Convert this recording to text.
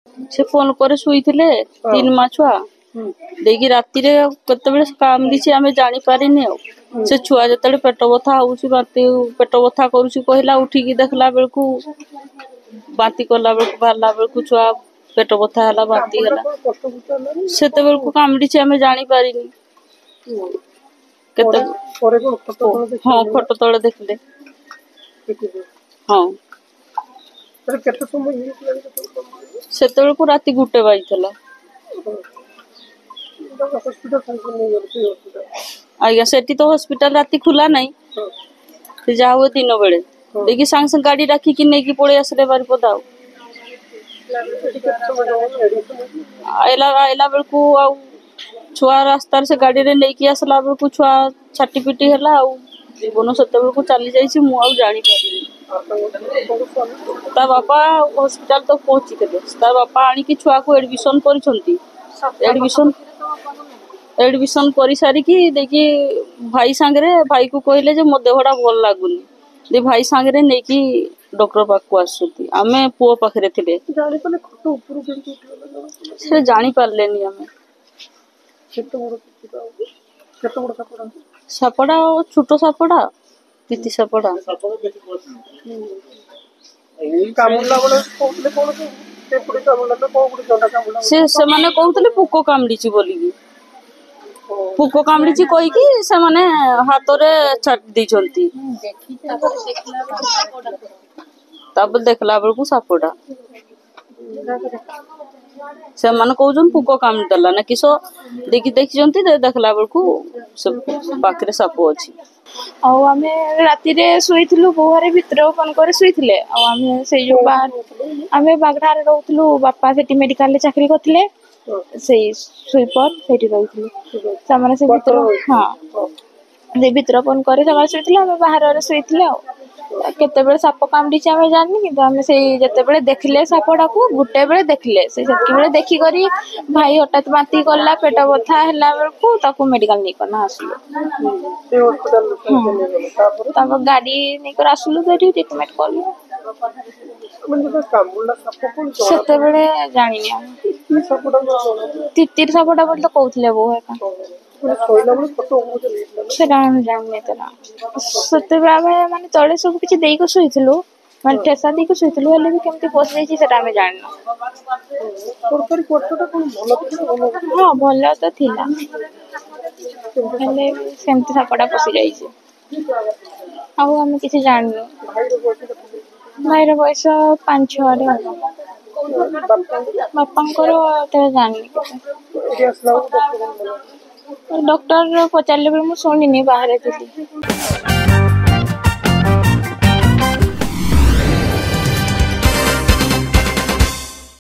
से फोन करे शुई थे 3 माह छुआ देखी राति केत कामदी आम जापारे से छुआ जो पेट बथा हो पेट बथा करला उठिकी देखला बेलू बांती कला बेलू बाहरला बेलू छुआ पेट बथा है बांती है से कामड़ी आम जापारे हाँ फोटो तले देखले हाँ से राति 1 बाजी आज्ञा से तो हॉस्पिटल राति खुला नहीं जा हुए दिन बेले देखिए सांग संग गाड़ी डाकी नहीं पड़े आसले बारिपदा आइला बेलू छुआ रास्तार से गाड़ी रे नहीं आसला बेलू छुआ छाटी पिटी है जीवन से चली जाइए मुझे जानी ता बापा हॉस्पिटल तो पहुंची थे ता बापा आनिकी छुआ को एडमिशन एडमिशन कर सारिकी देखी भाई सांगरे भाई को कहले जे मो देहटा भल लगुनि दे भाई सांगरे नहीं कि डॉक्टर पाक आसुती आमे पुओ पाखरे थिले से जानी पारलेनी आमे सापड़ा छोट सापड़ा तीती सापड़ा से माने कहते पोक कामड़ी बोलिकी पोक कामड़ी कहीकि से माने हाथ में छाटी देइछंती तापर देखला बेलू सापटा से माने कहउछन पोक कामड़ी देला ना किस देखी देखला बेलू पाखरे साप अच्छी आमे राति रे शुईथिलु बोहरे भितर फोन करे शुईथिले आमे से जो बाहर आमे बागडारे रहउथिलु बापा सेठी मेडिकल रे चाकरी करथिले सेई स्वीपर सेठी रहउथिलु सामाने से भितर हां से भितर फोन करे सामाने शुईथिले आमे बाहर रे शुईथिले केते बेले साप कामडी आमे जाननी किंतु आमे से जते बेले देखले सापडा को गुटे बेले देखले से सेठी बेले देखि करी भाई हठात बांती करला पेट बथा हैला बेलको ताको मेडिकल नै करना आसलो से हॉस्पिटल तापर गाड़ी नै कर आसलो सेठी ट्रीटमेंट करलो सेते बेले जानि नै तितिर सापडा बोल तो कहउथिले बो है सेटा हम जानने तला सते बेले माने तळे सब किछि देई को शुईथिलु माने ठेसा देई को शुईथिलु हेले भी केमति पोस जाई छि सेटा हमें जानना सरकारी कोटटा कोन भलो हां भलो तो थिला हेले सेमति सापडा पोसी जाई छि आउ हम किछि जाननी भाईर बयस 5-6 रे बापांकर ते जाननी डॉक्टर पचारले मु सुनिनी बाहर थी।